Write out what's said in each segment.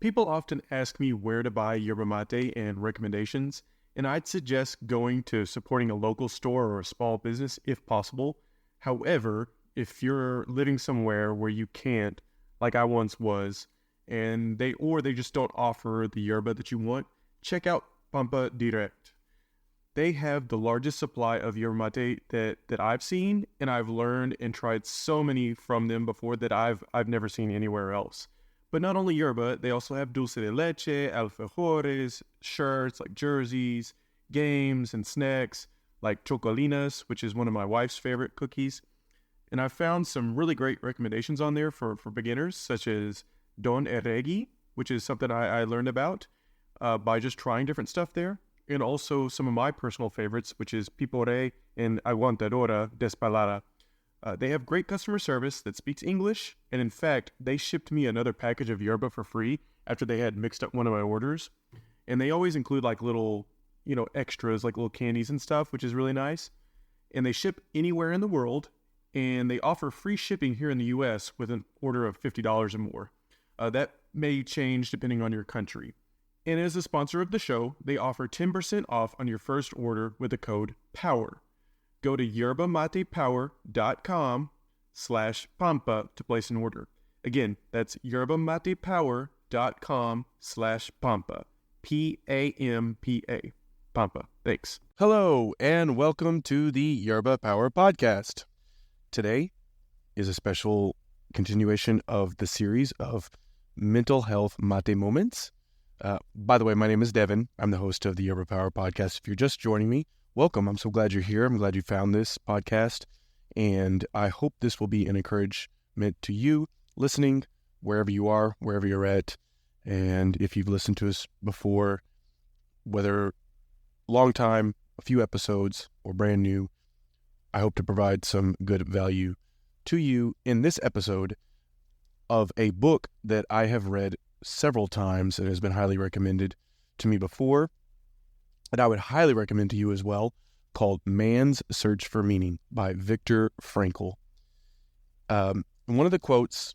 People often ask me where to buy yerba mate and recommendations, and I'd suggest going to supporting a local store or a small business if possible. However, if you're living somewhere where you can't, like I once was, and they just don't offer the yerba that you want, check out Pampa Direct. They have the largest supply of yerba mate that I've seen, and I've learned and tried so many from them before that I've never seen anywhere else. But not only yerba, they also have dulce de leche, alfajores, shirts like jerseys, games and snacks like chocolinas, which is one of my wife's favorite cookies. And I found some really great recommendations on there for beginners, such as Don Eregi, which is something I learned about by just trying different stuff there. And also some of my personal favorites, which is Pipore and Aguantadora Despalada. They have great customer service that speaks English, and in fact, they shipped me another package of yerba for free after they had mixed up one of my orders. And they always include like little, extras, like little candies and stuff, which is really nice. And they ship anywhere in the world, and they offer free shipping here in the U.S. with an order of $50 or more. That may change depending on your country. And as a sponsor of the show, they offer 10% off on your first order with the code POWER. Go to yerbamatepower.com/pampa to place an order. Again, that's yerbamatepower.com/pampa. P-A-M-P-A. Pampa. Thanks. Hello, and welcome to the Yerba Power Podcast. Today is a special continuation of the series of mental health mate moments. By the way, my name is Devin. I'm the host of the Yerba Power Podcast. If you're just joining me, welcome. I'm so glad you're here. I'm glad you found this podcast, and I hope this will be an encouragement to you listening wherever you are, wherever you're at. And if you've listened to us before, whether long time, a few episodes, or brand new, I hope to provide some good value to you in this episode of a book that I have read several times and has been highly recommended to me before, and I would highly recommend to you as well, called Man's Search for Meaning by Viktor Frankl. One of the quotes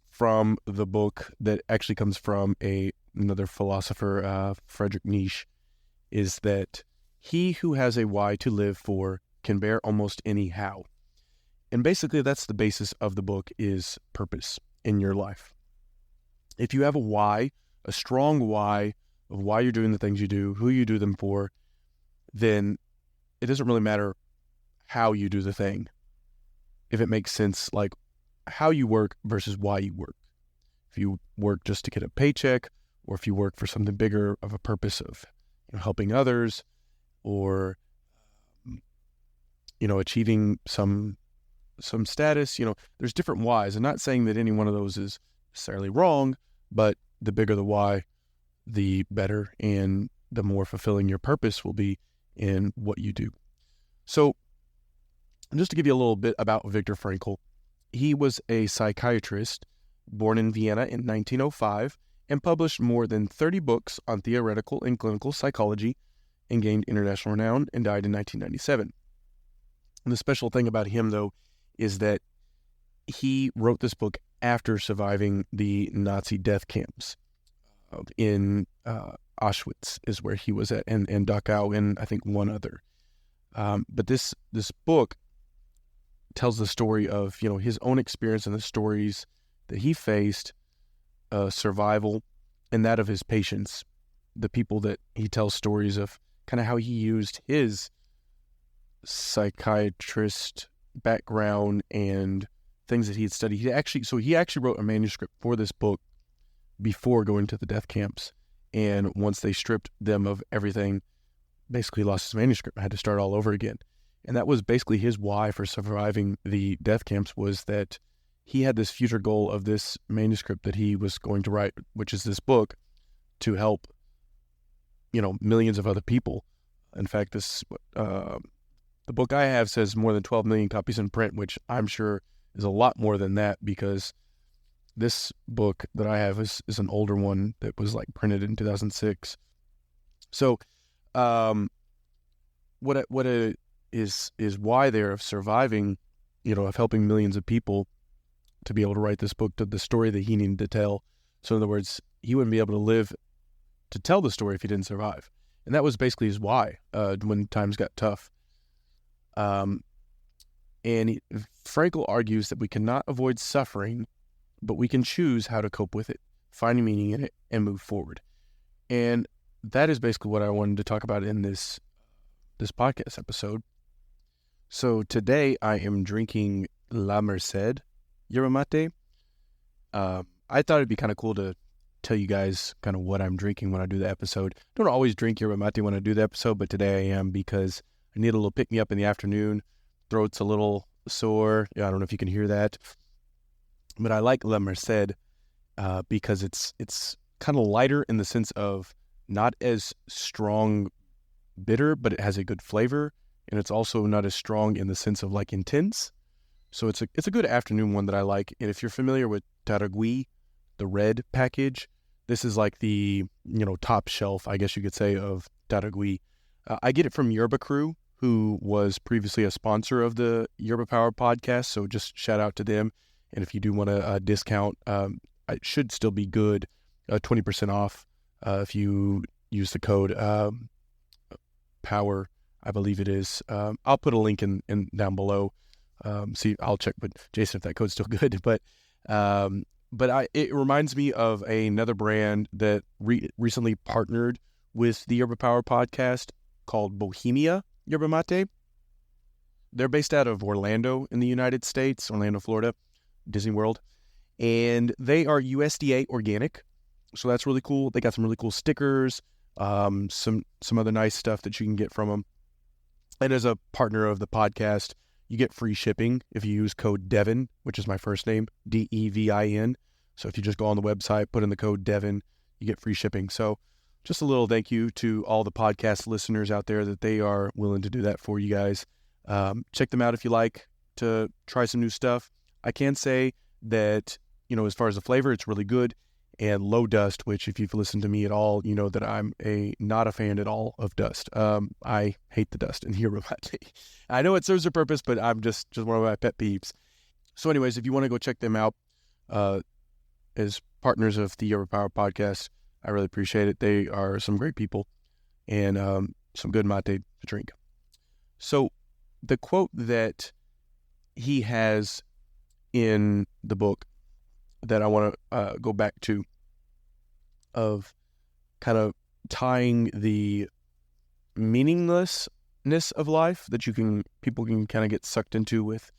from the book that actually comes from another philosopher, Friedrich Nietzsche, is that he who has a why to live for can bear almost any how. And basically that's the basis of the book, is purpose in your life. If you have a why, a strong why of why you're doing the things you do, who you do them for, then it doesn't really matter how you do the thing. If it makes sense, like how you work versus why you work. If you work just to get a paycheck, or if you work for something bigger of a purpose of helping others, or achieving some status, there's different whys. I'm not saying that any one of those is necessarily wrong, but the bigger the why, the better, and the more fulfilling your purpose will be in what you do. So, just to give you a little bit about Viktor Frankl, he was a psychiatrist born in Vienna in 1905 and published more than 30 books on theoretical and clinical psychology and gained international renown, and died in 1997. And the special thing about him, though, is that he wrote this book after surviving the Nazi death camps in Auschwitz is where he was at, and Dachau, and I think one other. But this book tells the story of his own experience and the stories that he faced, survival, and that of his patients, the people that he tells stories of, kind of how he used his psychiatrist background and things that he had studied. He actually wrote a manuscript for this book before going to the death camps, and once they stripped them of everything, basically lost his manuscript, had to start all over again. And that was basically his why for surviving the death camps, was that he had this future goal of this manuscript that he was going to write, which is this book, to help millions of other people. In fact, the book I have says more than 12 million copies in print, which I'm sure is a lot more than that, because this book that I have is an older one that was printed in 2006. So what is why there of surviving, of helping millions of people to be able to write this book, to the story that he needed to tell. So in other words, he wouldn't be able to live to tell the story if he didn't survive. And that was basically his why when times got tough. Frankl argues that we cannot avoid suffering, but we can choose how to cope with it, finding meaning in it, and move forward. And that is basically what I wanted to talk about in this podcast episode. So today I am drinking La Merced yerba mate. I thought it'd be kind of cool to tell you guys kind of what I'm drinking when I do the episode. I don't always drink yerba mate when I do the episode, but today I am because I need a little pick-me-up in the afternoon. Throat's a little sore. Yeah, I don't know if you can hear that. But I like La Merced because it's kind of lighter in the sense of not as strong bitter, but it has a good flavor. And it's also not as strong in the sense of like intense. So it's a good afternoon one that I like. And if you're familiar with Taragüi, the red package, this is like the, top shelf, I guess you could say, of Taragüi. I get it from Yerba Crew, who was previously a sponsor of the Yerba Power podcast. So just shout out to them. And if you do want a discount, it should still be good, 20% off if you use the code POWER, I believe it is. I'll put a link in down below. I'll check with Jason if that code's still good. But it reminds me of another brand that recently partnered with the Yerba Power podcast called Bohemia Yerba Mate. They're based out of Orlando in the United States, Orlando, Florida, Disney World. And they are USDA organic. So that's really cool. They got some really cool stickers, some other nice stuff that you can get from them. And as a partner of the podcast, you get free shipping if you use code Devin, which is my first name, DEVIN. So if you just go on the website, put in the code Devin, you get free shipping. So just a little thank you to all the podcast listeners out there that they are willing to do that for you guys. Check them out if you like to try some new stuff. I can say that, as far as the flavor, it's really good and low dust, which if you've listened to me at all, you know that I'm not a fan at all of dust. I hate the dust in yerba mate. I know it serves a purpose, but I'm just one of my pet peeves. So anyways, if you want to go check them out as partners of the Yerba Power podcast, I really appreciate it. They are some great people and some good mate to drink. So the quote that he has in the book that I want to go back to, of kind of tying the meaninglessness of life that people can kind of get sucked into with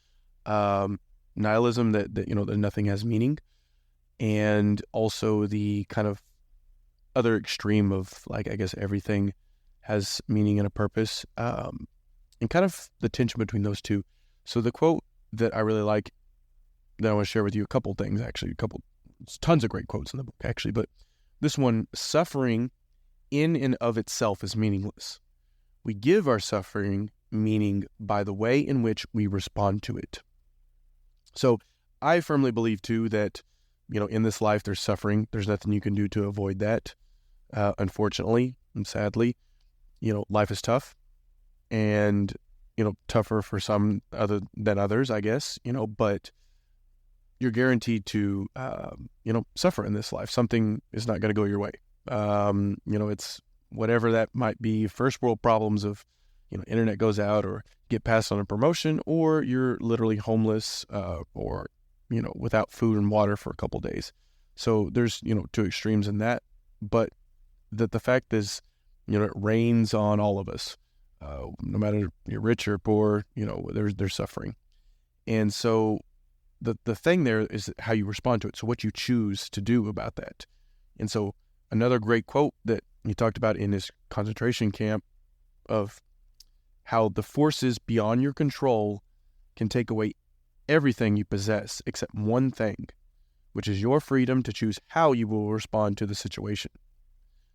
nihilism, that that nothing has meaning, and also the kind of other extreme of, like, I guess everything has meaning and a purpose, and kind of the tension between those two. So the quote that I really like, that I want to share with you, a couple things, actually, tons of great quotes in the book, actually, but this one: suffering in and of itself is meaningless. We give our suffering meaning by the way in which we respond to it. So I firmly believe, too, that, in this life there's suffering. There's nothing you can do to avoid that. Unfortunately and sadly, life is tough, and, tougher for some other than others, I guess, but you're guaranteed to, suffer in this life. Something is not going to go your way. It's whatever that might be, first world problems of, internet goes out, or get passed on a promotion, or you're literally homeless, or, without food and water for a couple days. So there's, two extremes in that, but the fact is, it rains on all of us. No matter if you're rich or poor, there's suffering. And so the thing there is how you respond to it. So what you choose to do about that. And so another great quote that he talked about in his concentration camp, of how the forces beyond your control can take away everything you possess except one thing, which is your freedom to choose how you will respond to the situation.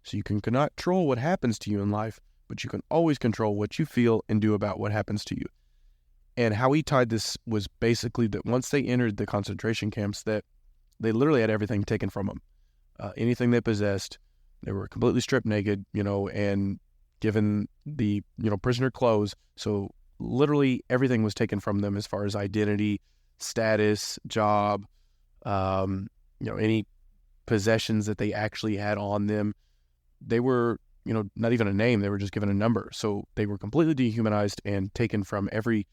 So you can control what happens to you in life, but you can always control what you feel and do about what happens to you. And how he tied this was basically that once they entered the concentration camps, that they literally had everything taken from them. Anything they possessed, they were completely stripped naked, and given the, prisoner clothes. So literally everything was taken from them as far as identity, status, job, any possessions that they actually had on them. They were, not even a name. They were just given a number. So they were completely dehumanized and taken from every,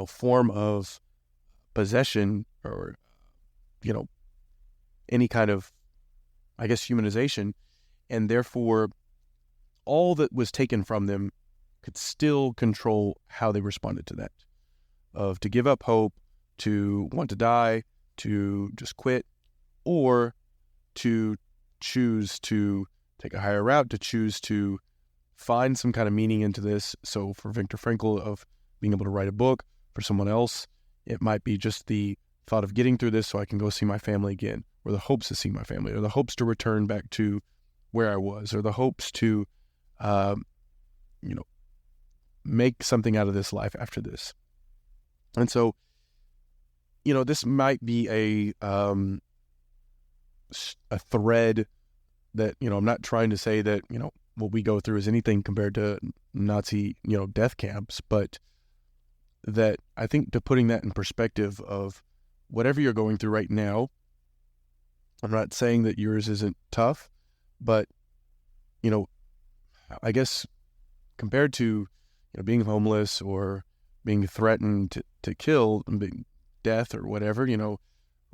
form of possession or, any kind of, I guess, humanization. And therefore, all that was taken from them could still control how they responded to that. Of to give up hope, to want to die, to just quit, or to choose to take a higher route, to choose to find some kind of meaning into this. So for Viktor Frankl, of being able to write a book, for someone else, it might be just the thought of getting through this so I can go see my family again, or the hopes to see my family, or the hopes to return back to where I was, or the hopes to, make something out of this life after this. And so, this might be a thread that, I'm not trying to say that, what we go through is anything compared to Nazi, death camps, but that I think to putting that in perspective of whatever you're going through right now, I'm not saying that yours isn't tough, but, I guess compared to, being homeless or being threatened to kill, death or whatever,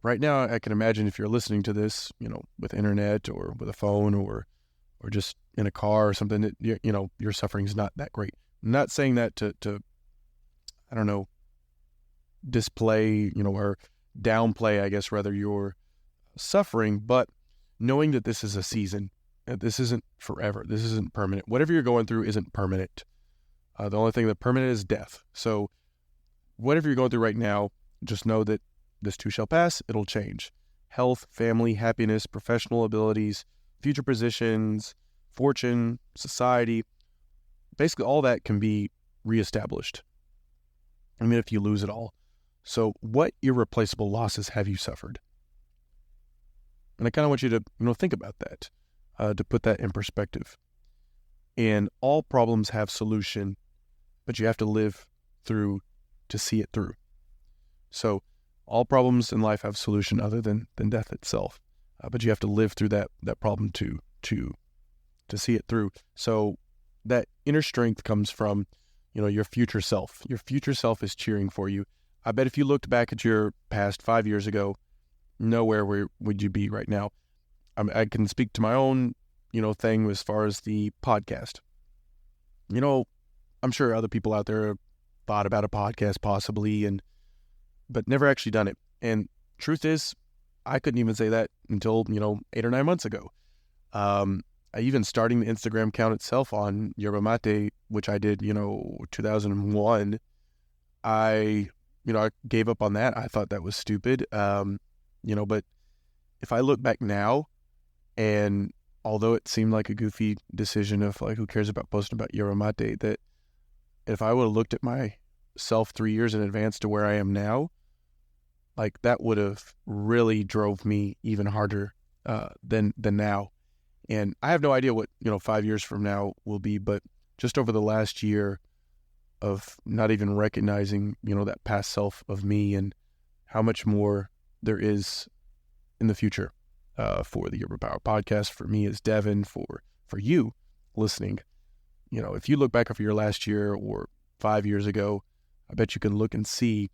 right now I can imagine if you're listening to this, with internet or with a phone or just in a car or something, that, your suffering is not that great. I'm not saying that to I don't know, display, or downplay, I guess, rather, your suffering, but knowing that this is a season, that this isn't forever, this isn't permanent. Whatever you're going through isn't permanent. The only thing that's permanent is death. So whatever you're going through right now, just know that this too shall pass. It'll change. Health, family, happiness, professional abilities, future positions, fortune, society, basically all that can be reestablished. If you lose it all. So what irreplaceable losses have you suffered? And I kind of want you to, think about that, to put that in perspective. And all problems have solution, but you have to live through to see it through. So all problems in life have solution other than death itself, but you have to live through that problem to see it through. So that inner strength comes from, your future self. Your future self is cheering for you. I bet if you looked back at your past 5 years ago, nowhere where would you be right now. I can speak to my own, thing as far as the podcast. I'm sure other people out there have thought about a podcast possibly, but never actually done it. And truth is, I couldn't even say that until, 8 or 9 months ago. I even starting the Instagram account itself on Yerba Mate, which I did, 2001, I gave up on that. I thought that was stupid. But if I look back now, and although it seemed like a goofy decision of like, who cares about posting about Yerba Mate, that if I would have looked at myself 3 years in advance to where I am now, like that would have really drove me even harder than now. And I have no idea what, 5 years from now will be, but just over the last year of not even recognizing, that past self of me and how much more there is in the future for the Yerba Power podcast, for me as Devin, for you listening. If you look back over your last year or 5 years ago, I bet you can look and see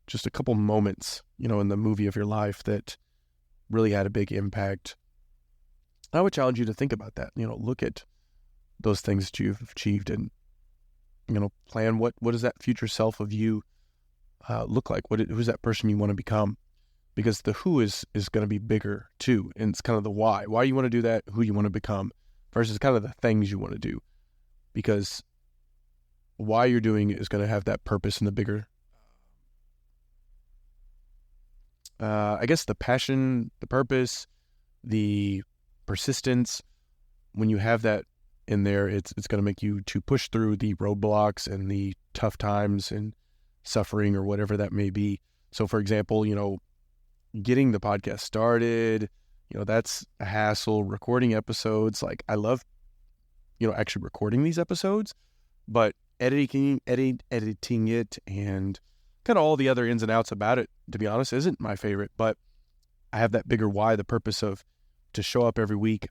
just a couple moments, in the movie of your life that really had a big impact. I would challenge you to think about that. Look at those things that you've achieved and, plan what does that future self of you look like? Who's that person you want to become? Because the who is going to be bigger too. And it's kind of the why you want to do that, who you want to become versus kind of the things you want to do. Because why you're doing it is going to have that purpose in the bigger, I guess the passion, the purpose, the persistence. When you have that in there, it's going to make you to push through the roadblocks and the tough times and suffering or whatever that may be. So for example, getting the podcast started, that's a hassle. Recording episodes, like I love, actually recording these episodes, but editing it and kind of all the other ins and outs about it, to be honest, isn't my favorite. But I have that bigger why, the purpose of to show up every week,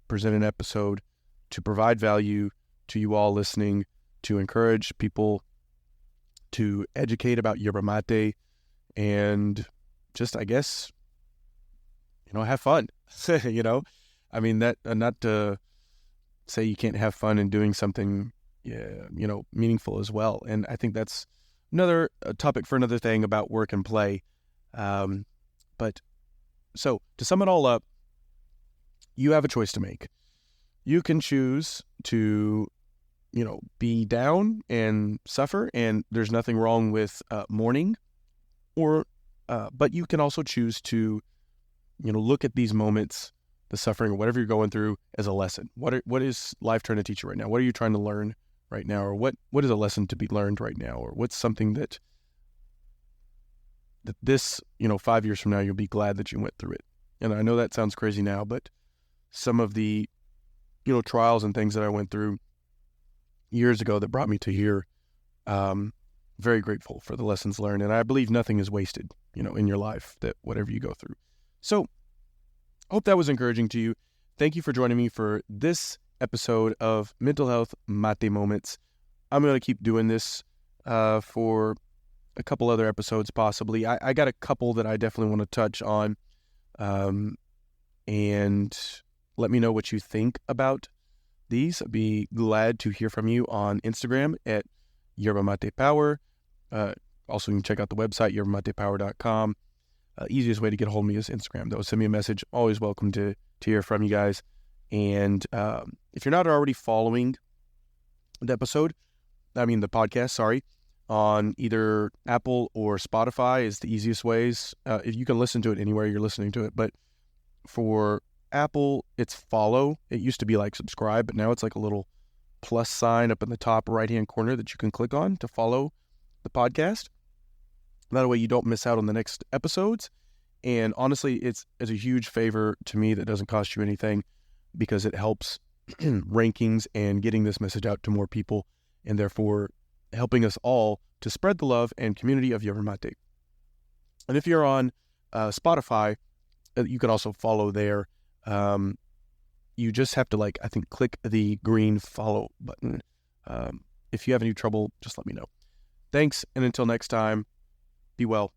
present an episode, to provide value to you all listening, to encourage people, to educate about yerba mate, and just, I guess, have fun. I mean, that not to say you can't have fun in doing something, meaningful as well. And I think that's another topic for another thing about work and play. But so to sum it all up, you have a choice to make. You can choose to, be down and suffer, and there's nothing wrong with mourning, but you can also choose to, look at these moments, the suffering or whatever you're going through, as a lesson. What is life trying to teach you right now? What are you trying to learn right now? Or what is a lesson to be learned right now? Or what's something that this, 5 years from now, you'll be glad that you went through it. And I know that sounds crazy now, but some of the, trials and things that I went through years ago that brought me to here, very grateful for the lessons learned. And I believe nothing is wasted, in your life, that whatever you go through. So I hope that was encouraging to you. Thank you for joining me for this episode of Mental Health Mate Moments. I'm going to keep doing this for a couple other episodes possibly. I got a couple that I definitely want to touch on. And let me know what you think about these. I'd be glad to hear from you on Instagram at Yerba Mate Power. Also, you can check out the website, yerbamatepower.com. Easiest way to get a hold of me is Instagram, though. Send me a message. Always welcome to hear from you guys. And if you're not already following the podcast, on either Apple or Spotify is the easiest ways. If you can listen to it anywhere you're listening to it. But for Apple, it's follow. It used to be like subscribe, but now it's like a little plus sign up in the top right-hand corner that you can click on to follow the podcast. That way you don't miss out on the next episodes. And honestly, it's a huge favor to me that doesn't cost you anything, because it helps rankings and getting this message out to more people, and therefore helping us all to spread the love and community of yerba mate. And if you're on Spotify, you can also follow there. You just have to click the green follow button. If you have any trouble, just let me know. Thanks, and until next time, be well.